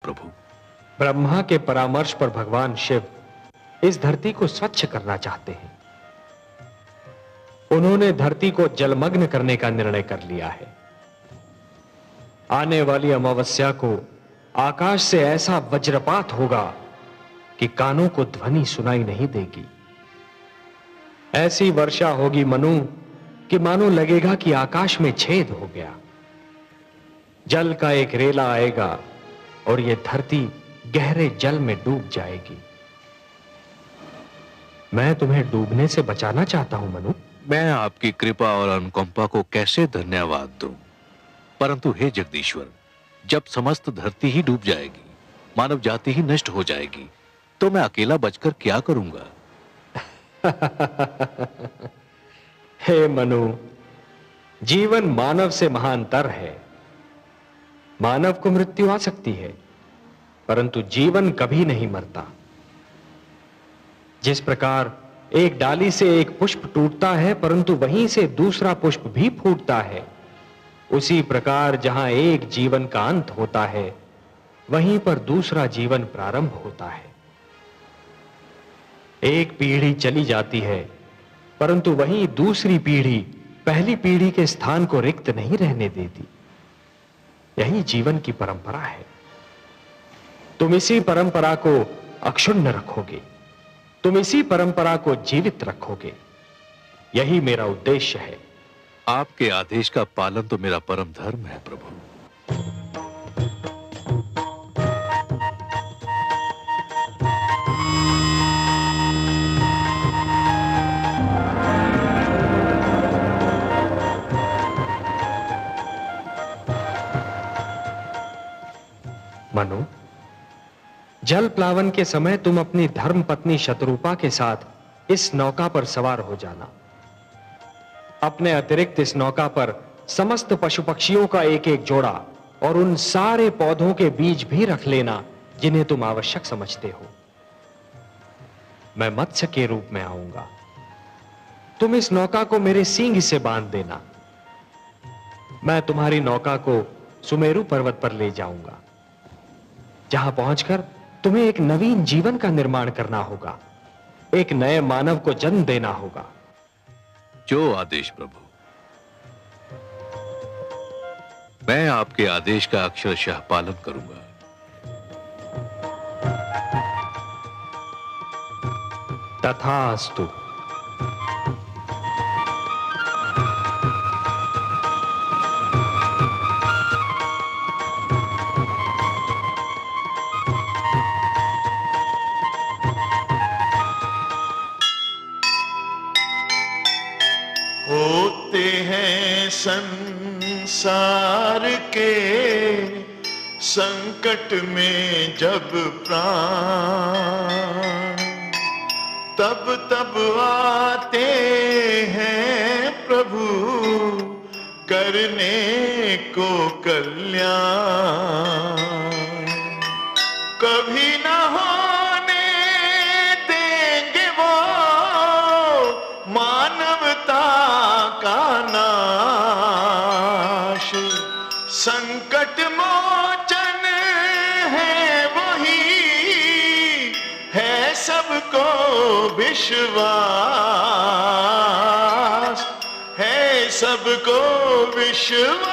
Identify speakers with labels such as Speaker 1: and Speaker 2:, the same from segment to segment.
Speaker 1: प्रभु।
Speaker 2: ब्रह्मा के परामर्श पर भगवान शिव इस धरती को स्वच्छ करना चाहते हैं। उन्होंने धरती को जलमग्न करने का निर्णय कर लिया है। आने वाली अमावस्या को आकाश से ऐसा वज्रपात होगा कि कानों को ध्वनि सुनाई नहीं देगी। ऐसी वर्षा होगी मनु कि मानो लगेगा कि आकाश में छेद हो गया। जल का एक रेला आएगा और यह धरती गहरे जल में डूब जाएगी। मैं तुम्हें डूबने से बचाना चाहता हूं मनु।
Speaker 1: मैं आपकी कृपा और अनुकंपा को कैसे धन्यवाद दूं, परंतु हे जगदीश्वर, जब समस्त धरती ही डूब जाएगी, मानव जाति ही नष्ट हो जाएगी, तो मैं अकेला बचकर क्या करूंगा?
Speaker 2: हे मनु, जीवन मानव से महानतर है। मानव को मृत्यु आ सकती है, परंतु जीवन कभी नहीं मरता। जिस प्रकार एक डाली से एक पुष्प टूटता है परंतु वहीं से दूसरा पुष्प भी फूटता है, उसी प्रकार जहां एक जीवन का अंत होता है वहीं पर दूसरा जीवन प्रारंभ होता है। एक पीढ़ी चली जाती है परंतु वहीं दूसरी पीढ़ी पहली पीढ़ी के स्थान को रिक्त नहीं रहने देती। यही जीवन की परंपरा है। तुम इसी परंपरा को अक्षुण्ण रखोगे, तुम इसी परंपरा को जीवित रखोगे। यही मेरा उद्देश्य है।
Speaker 1: आपके आदेश का पालन तो मेरा परम धर्म है प्रभु।
Speaker 2: मनु, जल प्लावन के समय तुम अपनी धर्म पत्नी शतरूपा के साथ इस नौका पर सवार हो जाना। अपने अतिरिक्त इस नौका पर समस्त पशु पक्षियों का एक एक जोड़ा और उन सारे पौधों के बीज भी रख लेना जिन्हें तुम आवश्यक समझते हो। मैं मत्स्य के रूप में आऊंगा। तुम इस नौका को मेरे सींग से बांध देना। मैं तुम्हारी नौका को सुमेरु पर्वत पर ले जाऊंगा, जहां पहुंचकर तुम्हें एक नवीन जीवन का निर्माण करना होगा, एक नए मानव को जन्म देना होगा।
Speaker 1: जो आदेश प्रभु। मैं आपके आदेश का अक्षरशः पालन करूंगा।
Speaker 2: तथास्तु।
Speaker 3: होते हैं संसार के संकट में जब प्राण, तब तब आते हैं प्रभु करने को कल्याण। कभी ना होने देंगे वो मानवता का नाश। संकट मोचन है वही, है सबको विश्वास, है सबको विश्वास।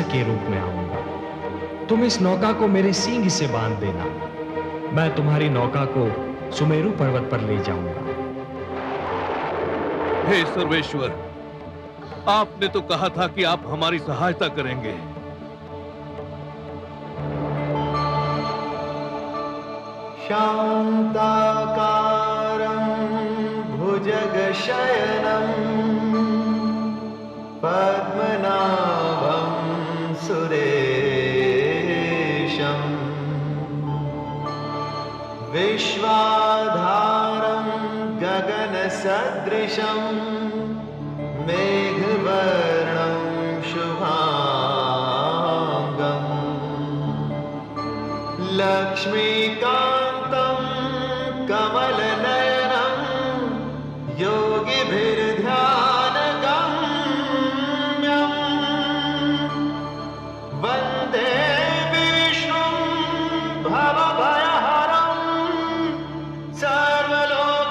Speaker 2: के रूप में आऊंगा। तुम इस नौका को मेरे सींग से बांध देना। मैं तुम्हारी नौका को सुमेरु पर्वत पर ले जाऊंगा।
Speaker 1: हे सर्वेश्वर, आपने तो कहा था कि आप हमारी सहायता करेंगे।
Speaker 3: शांताकारं भुजगशयनं पद्मनाभं सुरेशं विश्वाधारं गगनसदृशं मेघवर्णं शुभांगं लक्ष्मीकान्तं कमलनयनं योगिभिर्ध्यानगम्यं वन्दे विष्णुं भवभयहरं सर्वलोकैकनाथम्।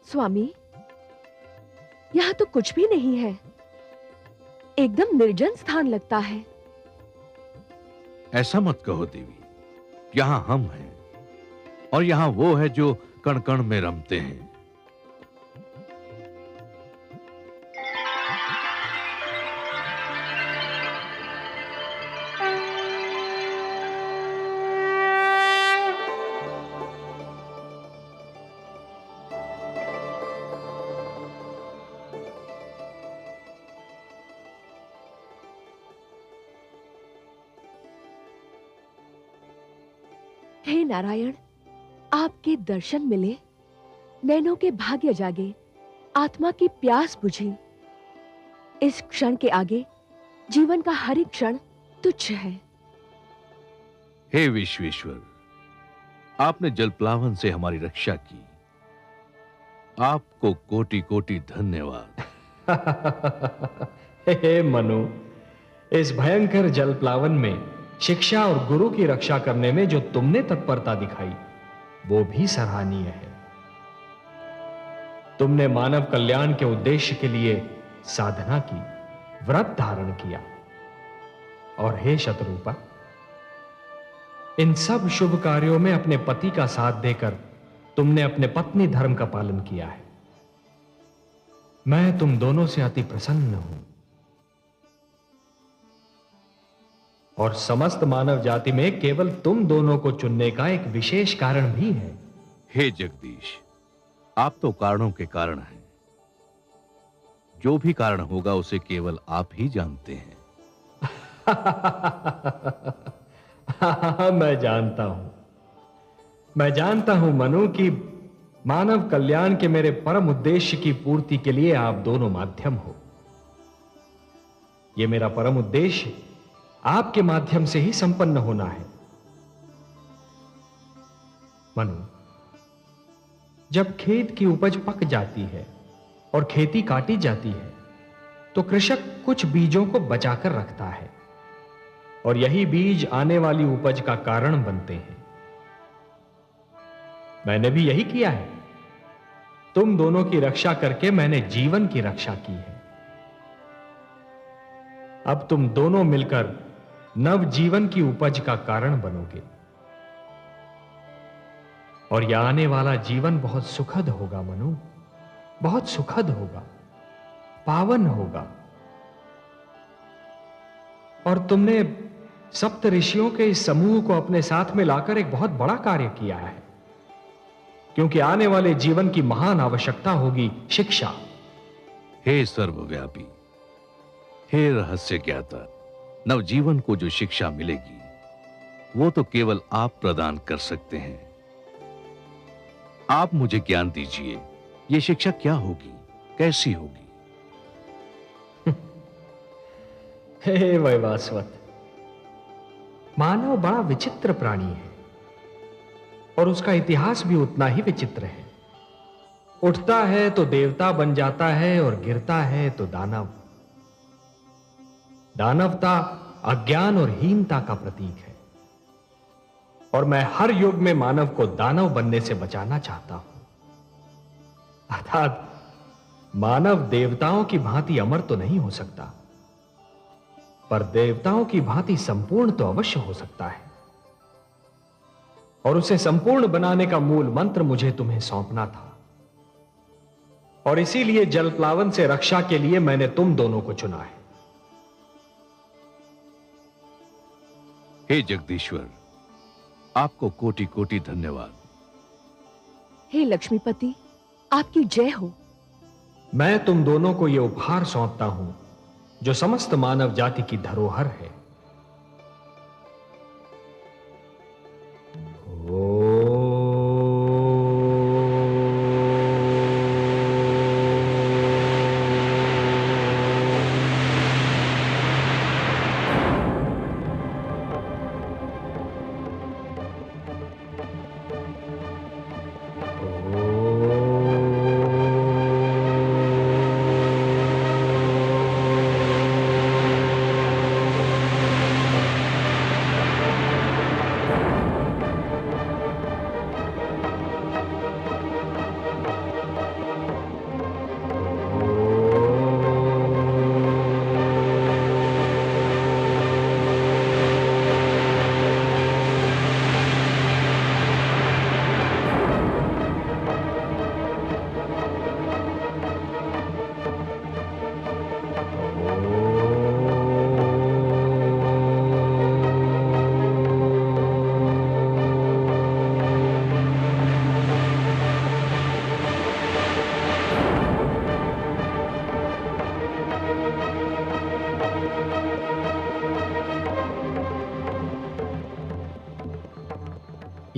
Speaker 4: स्वामी, यहाँ तो कुछ भी नहीं है। एकदम निर्जन स्थान लगता है।
Speaker 1: ऐसा मत कहो देवी, यहां हम हैं और यहां वो है जो कण कण में रमते हैं।
Speaker 4: हे नारायण, आपके दर्शन मिले, नैनों के भाग्य जागे, आत्मा की प्यास बुझी। इस क्षण के आगे जीवन का हर एक क्षण तुच्छ है।
Speaker 1: हे विश्वेश्वर, आपने जलप्लावन से हमारी रक्षा की, आपको कोटि कोटि धन्यवाद।
Speaker 2: हे मनु, इस भयंकर जलप्लावन में शिक्षा और गुरु की रक्षा करने में जो तुमने तत्परता दिखाई, वो भी सराहनीय है। तुमने मानव कल्याण के उद्देश्य के लिए साधना की, व्रत धारण किया। और हे शत्रुपा, इन सब शुभ कार्यों में अपने पति का साथ देकर तुमने अपने पत्नी धर्म का पालन किया है। मैं तुम दोनों से अति प्रसन्न हूं और समस्त मानव जाति में केवल तुम दोनों को चुनने का एक विशेष कारण भी है।
Speaker 1: हे जगदीश, आप तो कारणों के कारण हैं। जो भी कारण होगा उसे केवल आप ही जानते हैं।
Speaker 2: मैं जानता हूं मनु कि मानव कल्याण के मेरे परम उद्देश्य की पूर्ति के लिए आप दोनों माध्यम हो। यह मेरा परम उद्देश्य आपके माध्यम से ही संपन्न होना है। मनु, जब खेत की उपज पक जाती है और खेती काटी जाती है, तो कृषक कुछ बीजों को बचाकर रखता है और यही बीज आने वाली उपज का कारण बनते हैं। मैंने भी यही किया है। तुम दोनों की रक्षा करके मैंने जीवन की रक्षा की है। अब तुम दोनों मिलकर नव जीवन की उपज का कारण बनोगे और यह आने वाला जीवन बहुत सुखद होगा मनु, बहुत सुखद होगा, पावन होगा। और तुमने सप्त ऋषियों के इस समूह को अपने साथ में लाकर एक बहुत बड़ा कार्य किया है, क्योंकि आने वाले जीवन की महान आवश्यकता होगी शिक्षा।
Speaker 1: हे सर्वव्यापी, हे रहस्य ज्ञाता, नवजीवन को जो शिक्षा मिलेगी वो तो केवल आप प्रदान कर सकते हैं। आप मुझे ज्ञान दीजिए, ये शिक्षा क्या होगी, कैसी होगी?
Speaker 2: हे वैवास्वत, मानव बड़ा विचित्र प्राणी है और उसका इतिहास भी उतना ही विचित्र है। उठता है तो देवता बन जाता है और गिरता है तो दानव। दानवता अज्ञान और हीनता का प्रतीक है और मैं हर युग में मानव को दानव बनने से बचाना चाहता हूं। अर्थात मानव देवताओं की भांति अमर तो नहीं हो सकता, पर देवताओं की भांति संपूर्ण तो अवश्य हो सकता है। और उसे संपूर्ण बनाने का मूल मंत्र मुझे तुम्हें सौंपना था और इसीलिए जलप्लावन से रक्षा के लिए मैंने तुम दोनों को चुना है।
Speaker 1: हे जगदीश्वर, आपको कोटि कोटि धन्यवाद।
Speaker 4: हे लक्ष्मीपति, आपकी जय हो।
Speaker 2: मैं तुम दोनों को यह उपहार सौंपता हूं जो समस्त मानव जाति की धरोहर है।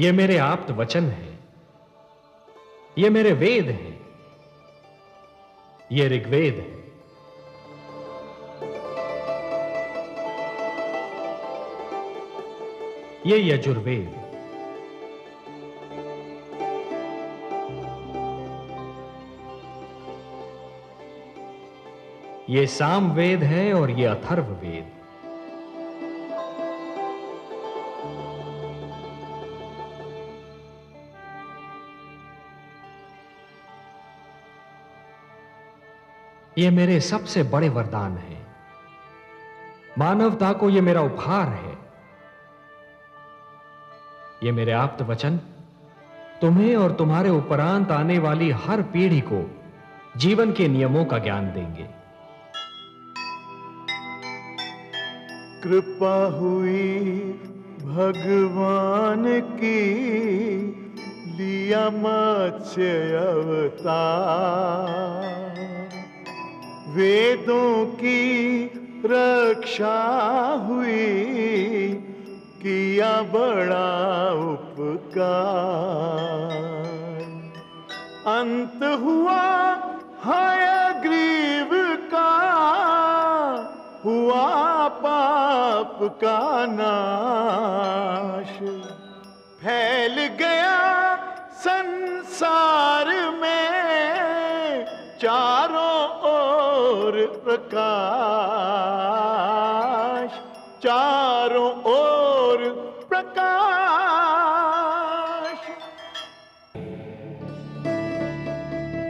Speaker 2: ये मेरे आप्त वचन हैं, ये मेरे वेद हैं, ये ऋग्वेद है, ये यजुर्वेद, ये सामवेद है और ये अथर्ववेद। ये मेरे सबसे बड़े वरदान हैं। मानवता को ये मेरा उपहार है। ये मेरे आप्त वचन तुम्हें और तुम्हारे उपरांत आने वाली हर पीढ़ी को जीवन के नियमों का ज्ञान देंगे।
Speaker 3: कृपा हुई भगवान की, लिया मत्स्य अवतार, वेदों की रक्षा हुई, किया बड़ा उपकार। अंत हुआ हयग्रीव का, हुआ पाप का नाश, फैल गया संसार में चारों ओर प्रकाश, चारों ओर प्रकाश।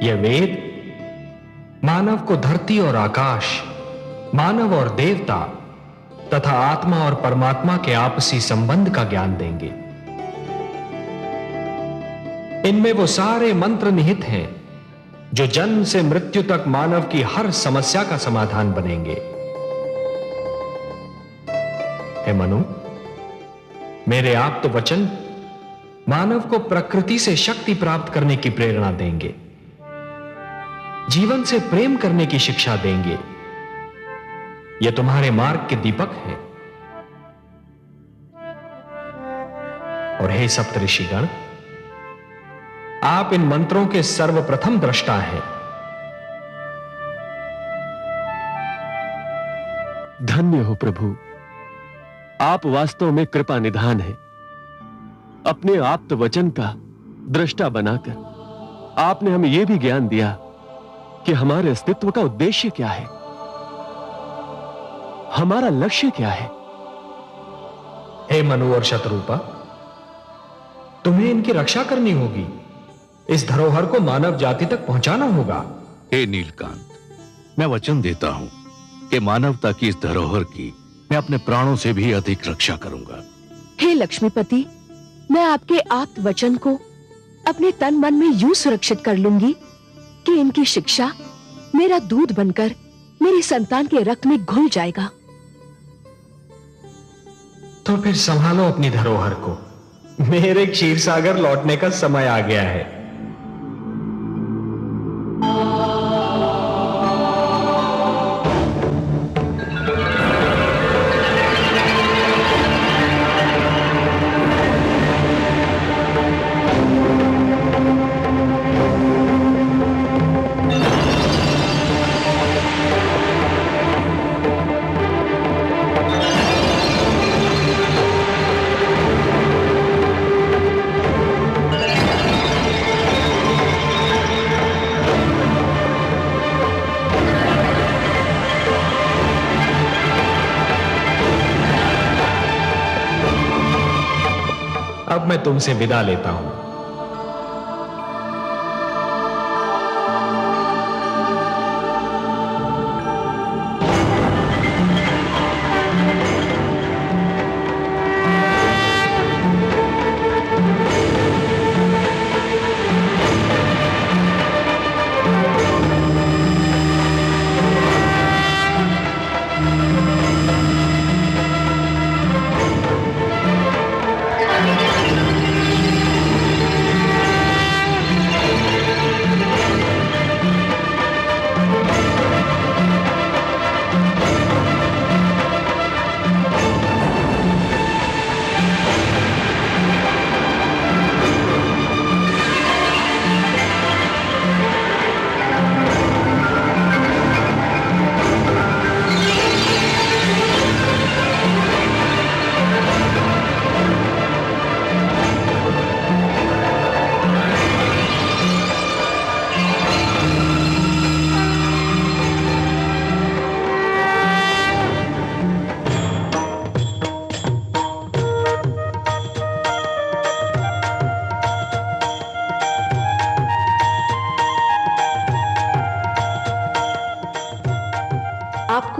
Speaker 2: यह वेद मानव को धरती और आकाश, मानव और देवता तथा आत्मा और परमात्मा के आपसी संबंध का ज्ञान देंगे। इनमें वो सारे मंत्र निहित हैं जो जन्म से मृत्यु तक मानव की हर समस्या का समाधान बनेंगे। हे मनु, मेरे आप्त वचन मानव को प्रकृति से शक्ति प्राप्त करने की प्रेरणा देंगे, जीवन से प्रेम करने की शिक्षा देंगे। ये तुम्हारे मार्ग के दीपक हैं। और हे सप्तऋषिगण, आप इन मंत्रों के सर्वप्रथम दृष्टा हैं।
Speaker 5: धन्य हो प्रभु, आप वास्तव में कृपा निधान हैं। अपने आप्त वचन का दृष्टा बनाकर आपने हमें यह भी ज्ञान दिया कि हमारे अस्तित्व का उद्देश्य क्या है, हमारा लक्ष्य क्या है।
Speaker 2: हे मनु और शतरूपा, तुम्हें इनकी रक्षा करनी होगी। इस धरोहर को मानव जाति तक पहुंचाना होगा।
Speaker 1: हे नीलकांत, मैं वचन देता हूं कि मानवता की इस धरोहर की मैं अपने प्राणों से भी अधिक रक्षा करूंगा।
Speaker 4: हे लक्ष्मीपति, मैं आपके आप्त वचन को अपने तन मन में यूं सुरक्षित कर लूंगी कि इनकी शिक्षा मेरा दूध बनकर मेरी संतान के रक्त में घुल जाएगा।
Speaker 2: तो फिर संभालो अपनी धरोहर को। मेरे क्षीर सागर लौटने का समय आ गया है। अब मैं तुमसे विदा लेता हूं।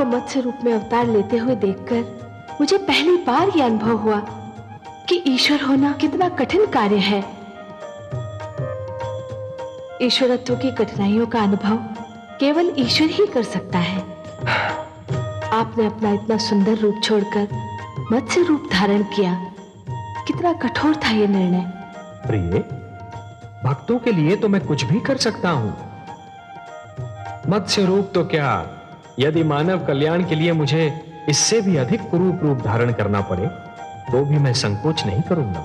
Speaker 4: आपको मत्स्य रूप में अवतार लेते हुए देखकर मुझे पहली बार यह अनुभव हुआ कि ईश्वर होना कितना कठिन कार्य है। ईश्वरत्व की कठिनाइयों का अनुभव केवल ईश्वर ही कर सकता है। आपने अपना इतना सुंदर रूप छोड़कर मत्स्य रूप धारण किया। कितना कठोर था यह निर्णय।
Speaker 2: प्रिय, भक्तों के लिए तो मैं कुछ भी कर सकता हूं। मत्स्य रूप तो क्या, यदि मानव कल्याण के लिए मुझे इससे भी अधिक कुरूप रूप धारण करना पड़े तो भी मैं संकोच नहीं करूंगा।